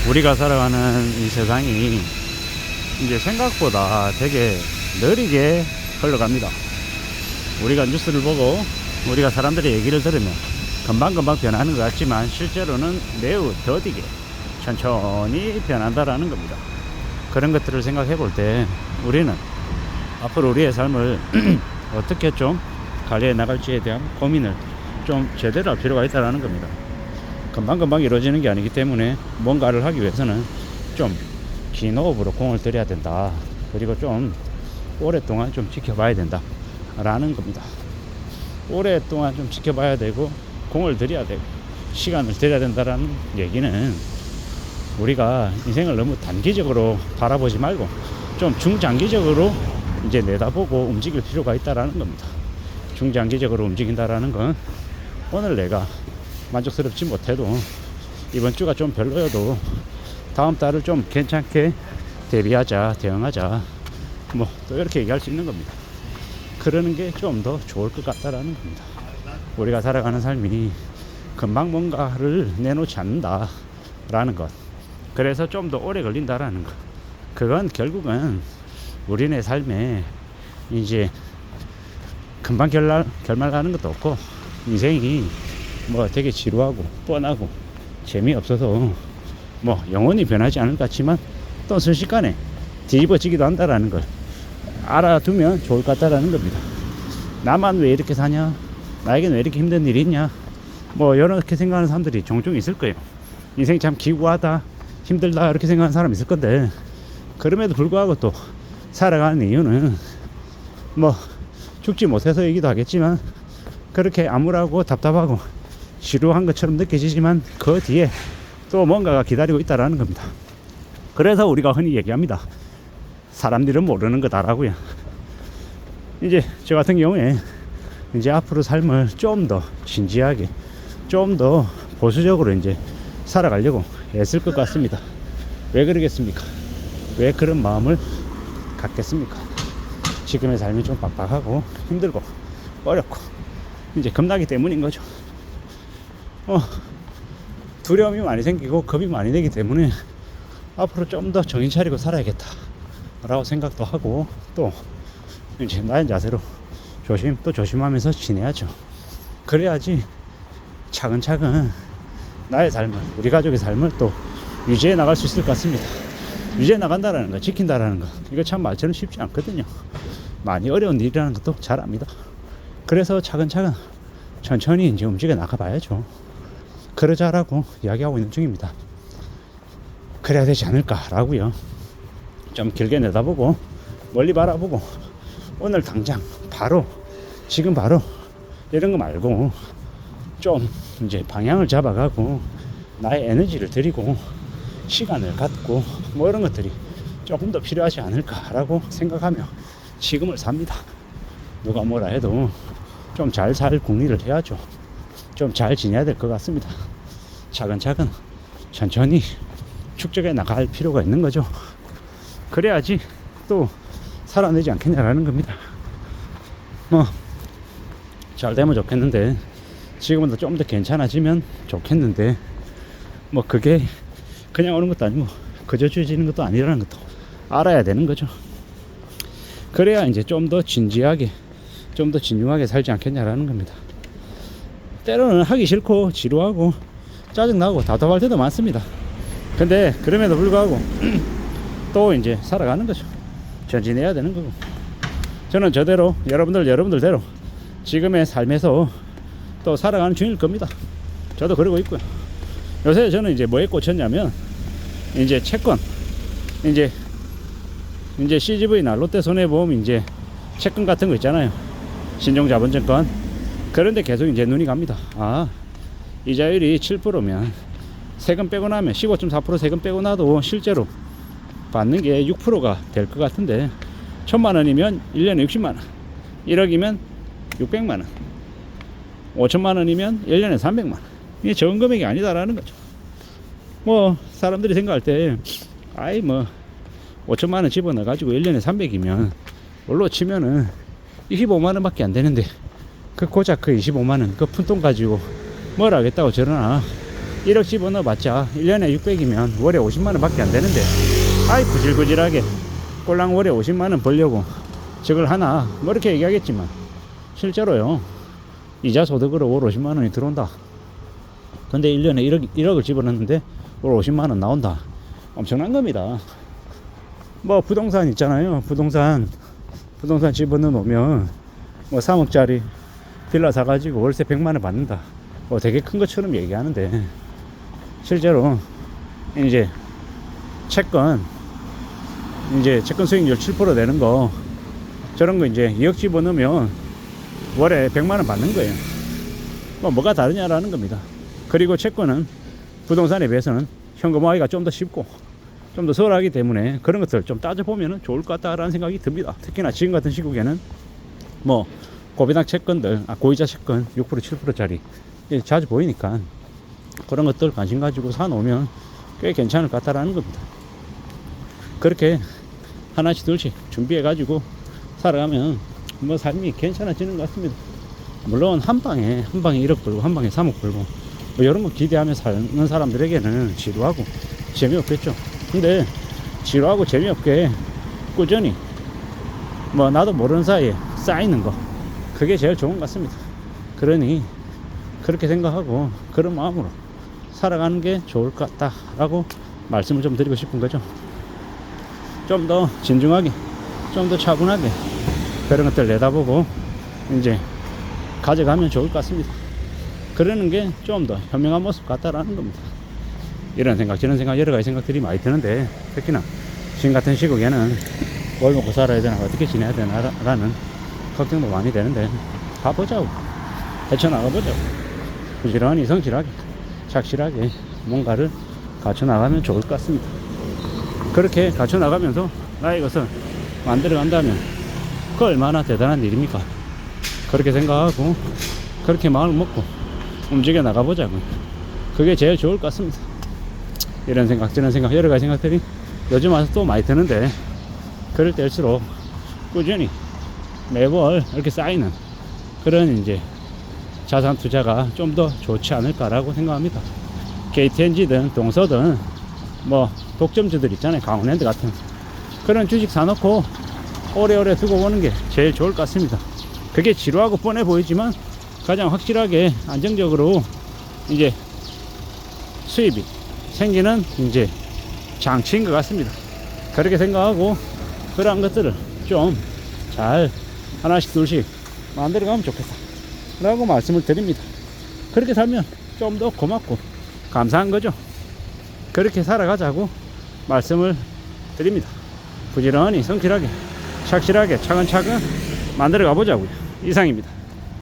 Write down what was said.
우리가 살아가는 이 세상이 이제 생각보다 되게 느리게 흘러갑니다. 우리가 뉴스를 보고 우리가 사람들의 얘기를 들으면 금방금방 변하는 것 같지만 실제로는 매우 더디게 천천히 변한다라는 겁니다. 그런 것들을 생각해 볼 때 우리는 앞으로 우리의 삶을 어떻게 좀 관리해 나갈지에 대한 고민을 좀 제대로 할 필요가 있다는 겁니다. 금방금방 이루어지는 게 아니기 때문에 뭔가를 하기 위해서는 좀 긴 호흡으로 공을 들여야 된다. 그리고 좀 오랫동안 좀 지켜봐야 된다 라는 겁니다. 오랫동안 좀 지켜봐야 되고 공을 들여야 되고 시간을 들여야 된다라는 얘기는 우리가 인생을 너무 단기적으로 바라보지 말고 좀 중장기적으로 이제 내다보고 움직일 필요가 있다라는 겁니다. 중장기적으로 움직인다라는 건 오늘 내가 만족스럽지 못해도 이번 주가 좀 별로여도 다음 달을 좀 괜찮게 대비하자, 대응하자, 뭐 또 이렇게 얘기할 수 있는 겁니다. 그러는 게 좀 더 좋을 것 같다라는 겁니다. 우리가 살아가는 삶이 금방 뭔가를 내놓지 않는다라는 것, 그래서 좀 더 오래 걸린다라는 것, 그건 결국은 우리네 삶에 이제 금방 결말나는 것도 없고 인생이 뭐 되게 지루하고 뻔하고 재미없어서 뭐 영원히 변하지 않을 것 같지만 또 순식간에 뒤집어지기도 한다라는 걸 알아두면 좋을 것 같다라는 겁니다. 나만 왜 이렇게 사냐, 나에게는 왜 이렇게 힘든 일이 있냐, 뭐 이렇게 생각하는 사람들이 종종 있을 거예요. 인생이 참 기구하다, 힘들다 이렇게 생각하는 사람이 있을 건데, 그럼에도 불구하고 또 살아가는 이유는 뭐 죽지 못해서이기도 하겠지만 그렇게 암울하고 답답하고 지루한 것처럼 느껴지지만 그 뒤에 또 뭔가가 기다리고 있다라는 겁니다. 그래서 우리가 흔히 얘기합니다. 사람들은 모르는 거다라고요. 이제 저 같은 경우에 이제 앞으로 삶을 좀 더 진지하게, 좀 더 보수적으로 이제 살아가려고 애쓸 것 같습니다. 왜 그러겠습니까? 왜 그런 마음을 갖겠습니까? 지금의 삶이 좀 빡빡하고 힘들고 어렵고 이제 겁나기 때문인 거죠. 두려움이 많이 생기고 겁이 많이 되기 때문에 앞으로 좀 더 정신 차리고 살아야겠다 라고 생각도 하고, 또 이제 나의 자세로 조심하면서 지내야죠. 그래야지 차근차근 나의 삶을, 우리 가족의 삶을 또 유지해 나갈 수 있을 것 같습니다. 유지해 나간다라는 거, 지킨다라는 거, 이거 참 말처럼 쉽지 않거든요. 많이 어려운 일이라는 것도 잘 압니다. 그래서 차근차근 천천히 이제 움직여 나가봐야죠. 그러자라고 이야기하고 있는 중입니다. 그래야 되지 않을까라고요. 좀 길게 내다보고 멀리 바라보고 오늘 당장 바로 지금 바로 이런 거 말고 좀 이제 방향을 잡아가고 나의 에너지를 들이고 시간을 갖고 뭐 이런 것들이 조금 더 필요하지 않을까라고 생각하며 지금을 삽니다. 누가 뭐라 해도 좀 잘 살 궁리를 해야죠. 좀 잘 지내야 될 것 같습니다. 차근차근 천천히 축적해 나갈 필요가 있는 거죠. 그래야지 또 살아내지 않겠냐라는 겁니다. 뭐 잘 되면 좋겠는데, 지금보다 좀 더 괜찮아지면 좋겠는데, 뭐 그게 그냥 오는 것도 아니고 그저 주어지는 것도 아니라는 것도 알아야 되는 거죠. 그래야 이제 좀 더 진지하게, 좀 더 진중하게 살지 않겠냐라는 겁니다. 때로는 하기 싫고 지루하고 짜증나고 답답할 때도 많습니다. 근데 그럼에도 불구하고 또 이제 살아가는 거죠. 전진해야 되는 거고, 저는 저대로 여러분들대로 지금의 삶에서 또 살아가는 중일 겁니다. 저도 그러고 있고요. 요새 저는 이제 뭐에 꽂혔냐면 이제 채권, 이제 CGV나 롯데손해보험 이제 채권 같은 거 있잖아요. 신종자본증권. 그런데 계속 이제 눈이 갑니다. 아, 이자율이 7%면 세금 빼고 나면 15.4% 세금 빼고 나도 실제로 받는 게 6%가 될 것 같은데, 1,000만 원이면 1년에 60만 원, 1억이면 600만 원, 5천만 원이면 1년에 300만 원. 이게 적은 금액이 아니다라는 거죠. 뭐 사람들이 생각할 때 아이 뭐 5천만 원 집어넣어 가지고 1년에 300이면 원로 치면은 25만 원 밖에 안 되는데, 그 고작 그 25만 원 그 푼돈 가지고 뭘 하겠다고 저러나. 1억 집어넣어봤자 1년에 600이면 월에 50만원 밖에 안 되는데, 아이 구질구질하게 꼴랑 월에 50만원 벌려고 저걸 하나, 뭐 이렇게 얘기하겠지만 실제로요, 이자 소득으로 월 50만원이 들어온다. 근데 1년에 1억을 집어넣는데 월 50만원 나온다. 엄청난 겁니다. 뭐 부동산 있잖아요. 부동산 집어넣어 놓으면 뭐 3억짜리 빌라 사가지고 월세 100만원 받는다. 뭐 되게 큰 것처럼 얘기하는데, 실제로 이제 채권 수익률 7% 내는 거, 저런 거 이제 2억 집어넣으면 월에 100만원 받는 거예요. 뭐가 다르냐라는 겁니다. 그리고 채권은 부동산에 비해서는 현금화하기가 좀 더 쉽고 좀 더 수월하기 때문에 그런 것들 좀 따져보면 좋을 것 같다라는 생각이 듭니다. 특히나 지금 같은 시국에는 뭐 고비당 채권들, 고이자 채권 6% 7%짜리 자주 보이니까 그런 것들 관심 가지고 사놓으면 꽤 괜찮을 것 같다라는 겁니다. 그렇게 하나씩 둘씩 준비해 가지고 살아가면 뭐 삶이 괜찮아지는 것 같습니다. 물론 한 방에 1억 벌고 한 방에 3억 벌고 뭐 이런 거 기대하며 사는 사람들에게는 지루하고 재미없겠죠. 근데 지루하고 재미없게 꾸준히 뭐 나도 모르는 사이에 쌓이는 거, 그게 제일 좋은 것 같습니다. 그러니 그렇게 생각하고 그런 마음으로 살아가는 게 좋을 것 같다라고 말씀을 좀 드리고 싶은 거죠. 좀 더 진중하게, 좀 더 차분하게 그런 것들 내다보고 이제 가져가면 좋을 것 같습니다. 그러는 게 좀 더 현명한 모습 같다라는 겁니다. 이런 생각 저런 생각 여러 가지 생각들이 많이 드는데, 특히나 지금 같은 시국에는 뭘 먹고 살아야 되나, 어떻게 지내야 되나 라는 걱정도 많이 되는데, 가보자고, 헤쳐나가보자고, 부지런히 성실하게 착실하게 뭔가를 갖춰나가면 좋을 것 같습니다. 그렇게 갖춰나가면서 나의 것을 만들어 간다면 그 얼마나 대단한 일입니까? 그렇게 생각하고 그렇게 마음을 먹고 움직여 나가보자고요. 그게 제일 좋을 것 같습니다. 이런 생각 저런 생각 여러 가지 생각들이 요즘 와서 또 많이 드는데, 그럴 때일수록 꾸준히 매월 이렇게 쌓이는 그런 이제 자산 투자가 좀 더 좋지 않을까라고 생각합니다. KTNG든 동서든 뭐 독점주들 있잖아요. 강원랜드 같은 그런 주식 사놓고 오래오래 두고 보는 게 제일 좋을 것 같습니다. 그게 지루하고 뻔해 보이지만 가장 확실하게 안정적으로 이제 수입이 생기는 이제 장치인 것 같습니다. 그렇게 생각하고 그러한 것들을 좀 잘 하나씩 둘씩 만들어 가면 좋겠다 라고 말씀을 드립니다. 그렇게 살면 좀 더 고맙고 감사한 거죠. 그렇게 살아가자고 말씀을 드립니다. 부지런히 성실하게 착실하게 차근차근 만들어 가보자고요. 이상입니다.